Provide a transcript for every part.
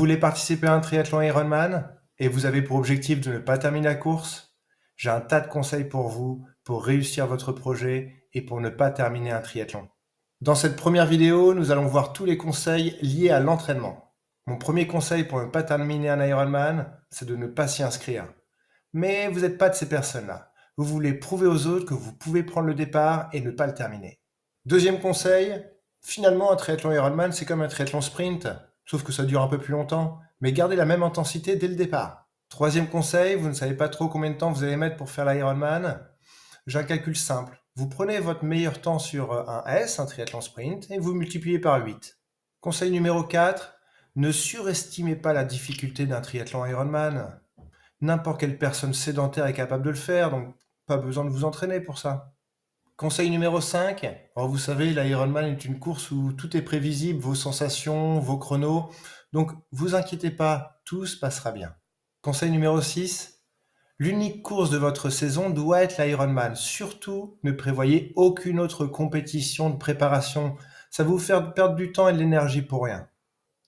voulez participer à un triathlon Ironman et vous avez pour objectif de ne pas terminer la course? J'ai un tas de conseils pour vous, pour réussir votre projet et pour ne pas terminer un triathlon. Dans cette première vidéo, nous allons voir tous les conseils liés à l'entraînement. Mon premier conseil pour ne pas terminer un Ironman, c'est de ne pas s'y inscrire. Mais vous n'êtes pas de ces personnes-là. Vous voulez prouver aux autres que vous pouvez prendre le départ et ne pas le terminer. Deuxième conseil, finalement un triathlon Ironman c'est comme un triathlon sprint, sauf que ça dure un peu plus longtemps, mais gardez la même intensité dès le départ. Troisième conseil, vous ne savez pas trop combien de temps vous allez mettre pour faire l'Ironman. J'ai un calcul simple. Vous prenez votre meilleur temps sur un S, un triathlon sprint, et vous multipliez par 8. Conseil numéro 4, ne surestimez pas la difficulté d'un triathlon Ironman. N'importe quelle personne sédentaire est capable de le faire, donc pas besoin de vous entraîner pour ça. Conseil numéro 5, alors vous savez, l'Ironman est une course où tout est prévisible, vos sensations, vos chronos, donc vous inquiétez pas, tout se passera bien. Conseil numéro 6, l'unique course de votre saison doit être l'Ironman. Surtout, ne prévoyez aucune autre compétition de préparation, ça va vous faire perdre du temps et de l'énergie pour rien.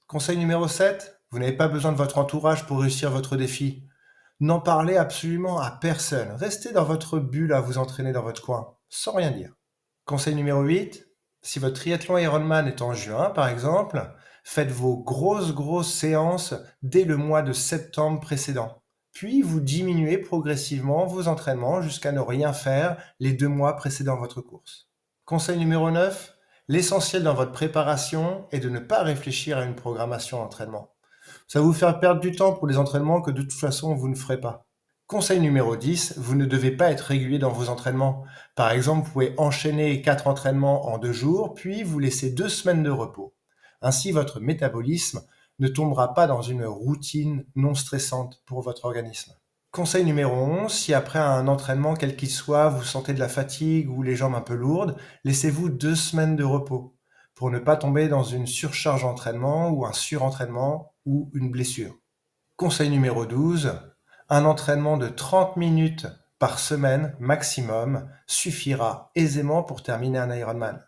Conseil numéro 7, vous n'avez pas besoin de votre entourage pour réussir votre défi. N'en parlez absolument à personne. Restez dans votre bulle à vous entraîner dans votre coin, sans rien dire. Conseil numéro 8, si votre triathlon Ironman est en juin, par exemple, faites vos grosses séances dès le mois de septembre précédent. Puis vous diminuez progressivement vos entraînements jusqu'à ne rien faire les 2 mois précédant votre course. Conseil numéro 9, l'essentiel dans votre préparation est de ne pas réfléchir à une programmation d'entraînement. Ça va vous faire perdre du temps pour les entraînements que de toute façon vous ne ferez pas. Conseil numéro 10, vous ne devez pas être régulier dans vos entraînements. Par exemple, vous pouvez enchaîner 4 entraînements en 2 jours, puis vous laisser 2 semaines de repos. Ainsi, votre métabolisme ne tombera pas dans une routine non stressante pour votre organisme. Conseil numéro 11, si après un entraînement quel qu'il soit, vous sentez de la fatigue ou les jambes un peu lourdes, laissez-vous 2 semaines de repos pour ne pas tomber dans une surcharge d'entraînement ou un surentraînement ou une blessure. Conseil numéro 12, un entraînement de 30 minutes par semaine maximum suffira aisément pour terminer un Ironman.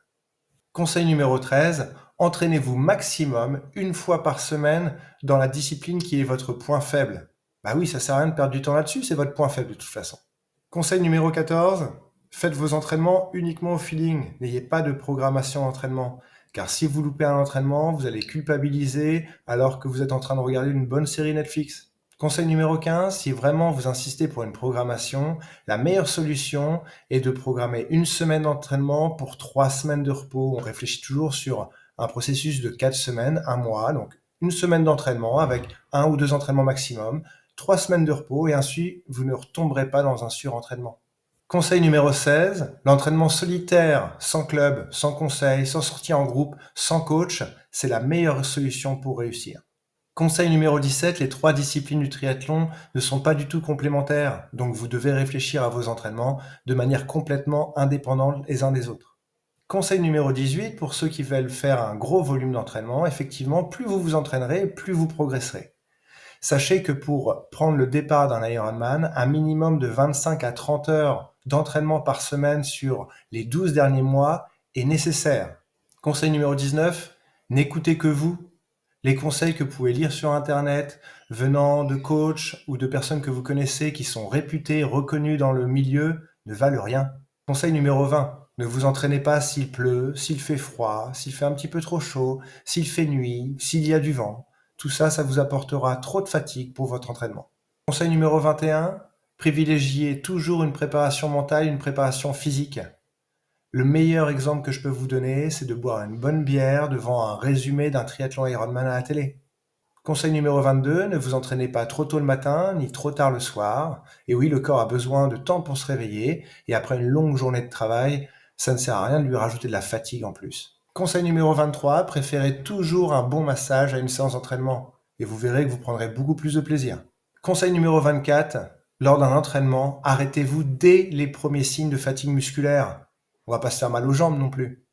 Conseil numéro 13, entraînez-vous maximum une fois par semaine dans la discipline qui est votre point faible. Bah oui, ça sert à rien de perdre du temps là-dessus, c'est votre point faible de toute façon. Conseil numéro 14, faites vos entraînements uniquement au feeling, n'ayez pas de programmation d'entraînement. Car si vous loupez un entraînement, vous allez culpabiliser alors que vous êtes en train de regarder une bonne série Netflix. Conseil numéro 15, si vraiment vous insistez pour une programmation, la meilleure solution est de programmer une semaine d'entraînement pour 3 semaines de repos. On réfléchit toujours sur un processus de 4 semaines, un mois, donc une semaine d'entraînement avec 1 ou 2 entraînements maximum, 3 semaines de repos et ainsi vous ne retomberez pas dans un surentraînement. Conseil numéro 16, l'entraînement solitaire, sans club, sans conseil, sans sortie en groupe, sans coach, c'est la meilleure solution pour réussir. Conseil numéro 17, les 3 disciplines du triathlon ne sont pas du tout complémentaires, donc vous devez réfléchir à vos entraînements de manière complètement indépendante les uns des autres. Conseil numéro 18, pour ceux qui veulent faire un gros volume d'entraînement, effectivement, plus vous vous entraînerez, plus vous progresserez. Sachez que pour prendre le départ d'un Ironman, un minimum de 25 à 30 heures d'entraînement par semaine sur les 12 derniers mois est nécessaire. Conseil numéro 19, n'écoutez que vous. Les conseils que vous pouvez lire sur Internet, venant de coachs ou de personnes que vous connaissez qui sont réputées, reconnues dans le milieu, ne valent rien. Conseil numéro 20, ne vous entraînez pas s'il pleut, s'il fait froid, s'il fait un petit peu trop chaud, s'il fait nuit, s'il y a du vent. Tout ça, ça vous apportera trop de fatigue pour votre entraînement. Conseil numéro 21, privilégiez toujours une préparation mentale, une préparation physique. Le meilleur exemple que je peux vous donner, c'est de boire une bonne bière devant un résumé d'un triathlon Ironman à la télé. Conseil numéro 22, ne vous entraînez pas trop tôt le matin, ni trop tard le soir. Et oui, le corps a besoin de temps pour se réveiller, et après une longue journée de travail, ça ne sert à rien de lui rajouter de la fatigue en plus. Conseil numéro 23, préférez toujours un bon massage à une séance d'entraînement, et vous verrez que vous prendrez beaucoup plus de plaisir. Conseil numéro 24, lors d'un entraînement, arrêtez-vous dès les premiers signes de fatigue musculaire. On va pas se faire mal aux jambes non plus.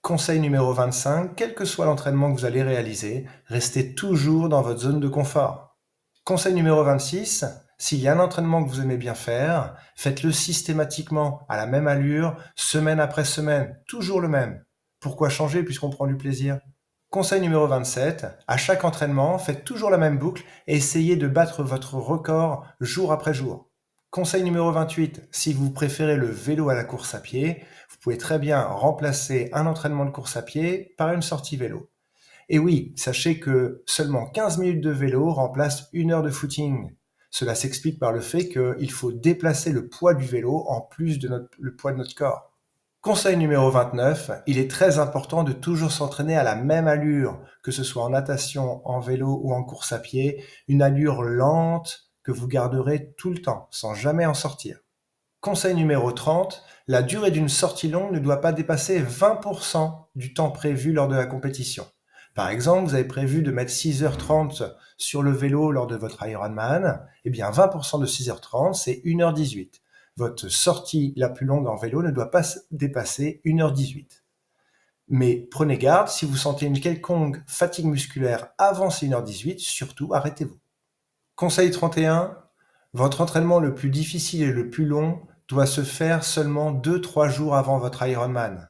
Conseil numéro 25, quel que soit l'entraînement que vous allez réaliser, restez toujours dans votre zone de confort. Conseil numéro 26, s'il y a un entraînement que vous aimez bien faire, faites-le systématiquement, à la même allure, semaine après semaine, toujours le même. Pourquoi changer puisqu'on prend du plaisir? Conseil numéro 27, à chaque entraînement, faites toujours la même boucle et essayez de battre votre record jour après jour. Conseil numéro 28, si vous préférez le vélo à la course à pied, vous pouvez très bien remplacer un entraînement de course à pied par une sortie vélo. Et oui, sachez que seulement 15 minutes de vélo remplacent 1 heure de footing. Cela s'explique par le fait qu'il faut déplacer le poids du vélo en plus de le poids de notre corps. Conseil numéro 29, il est très important de toujours s'entraîner à la même allure, que ce soit en natation, en vélo ou en course à pied, une allure lente que vous garderez tout le temps, sans jamais en sortir. Conseil numéro 30, la durée d'une sortie longue ne doit pas dépasser 20% du temps prévu lors de la compétition. Par exemple, vous avez prévu de mettre 6h30 sur le vélo lors de votre Ironman, eh bien 20% de 6h30, c'est 1h18. Votre sortie la plus longue en vélo ne doit pas dépasser 1h18. Mais prenez garde, si vous sentez une quelconque fatigue musculaire avant ces 1h18, surtout arrêtez-vous. Conseil 31, votre entraînement le plus difficile et le plus long doit se faire seulement 2-3 jours avant votre Ironman.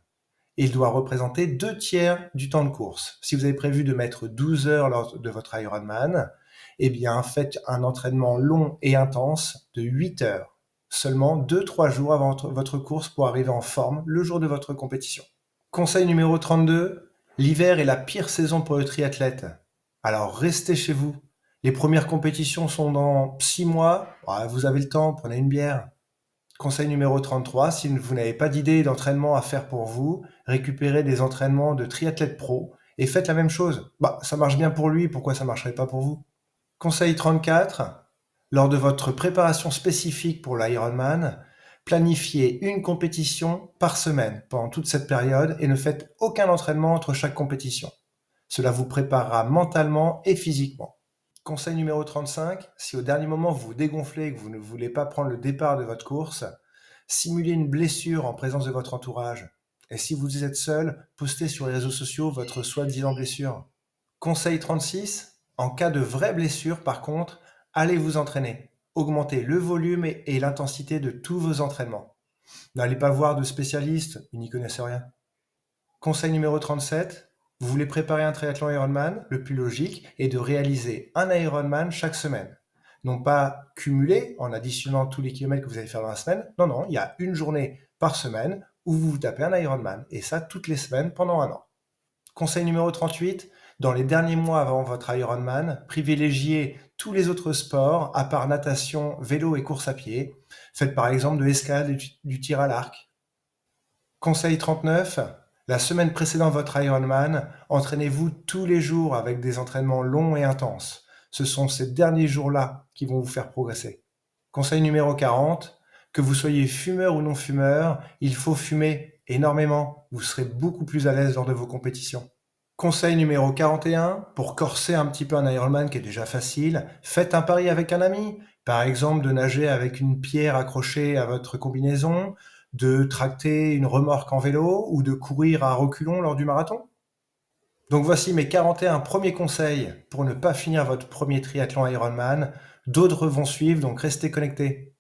Il doit représenter 2/3 du temps de course. Si vous avez prévu de mettre 12 heures lors de votre Ironman, eh bien faites un entraînement long et intense de 8 heures. Seulement 2-3 jours avant votre course pour arriver en forme le jour de votre compétition. Conseil numéro 32, l'hiver est la pire saison pour le triathlète. Alors restez chez vous. Les premières compétitions sont dans 6 mois. Vous avez le temps, prenez une bière. Conseil numéro 33, si vous n'avez pas d'idée d'entraînement à faire pour vous, récupérez des entraînements de triathlète pro et faites la même chose. Ça marche bien pour lui, pourquoi ça ne marcherait pas pour vous? Conseil 34, lors de votre préparation spécifique pour l'Ironman, planifiez une compétition par semaine pendant toute cette période et ne faites aucun entraînement entre chaque compétition. Cela vous préparera mentalement et physiquement. Conseil numéro 35, si au dernier moment vous vous dégonflez et que vous ne voulez pas prendre le départ de votre course, simulez une blessure en présence de votre entourage. Et si vous êtes seul, postez sur les réseaux sociaux votre soi-disant blessure. Conseil 36, en cas de vraie blessure, par contre, allez vous entraîner. Augmentez le volume et l'intensité de tous vos entraînements. N'allez pas voir de spécialistes, ils n'y connaissent rien. Conseil numéro 37, vous voulez préparer un triathlon Ironman, le plus logique est de réaliser un Ironman chaque semaine. Non pas cumuler en additionnant tous les kilomètres que vous allez faire dans la semaine. Non, il y a une journée par semaine où vous vous tapez un Ironman. Et ça, toutes les semaines pendant un an. Conseil numéro 38, dans les derniers mois avant votre Ironman, privilégiez tous les autres sports, à part natation, vélo et course à pied. Faites par exemple de l'escalade et du tir à l'arc. Conseil 39, la semaine précédant votre Ironman, entraînez-vous tous les jours avec des entraînements longs et intenses. Ce sont ces derniers jours-là qui vont vous faire progresser. Conseil numéro 40, que vous soyez fumeur ou non fumeur, il faut fumer énormément. Vous serez beaucoup plus à l'aise lors de vos compétitions. Conseil numéro 41, pour corser un petit peu un Ironman qui est déjà facile, faites un pari avec un ami. Par exemple, de nager avec une pierre accrochée à votre combinaison, de tracter une remorque en vélo ou de courir à reculons lors du marathon. Donc voici mes 41 premiers conseils pour ne pas finir votre premier triathlon Ironman. D'autres vont suivre, donc restez connectés.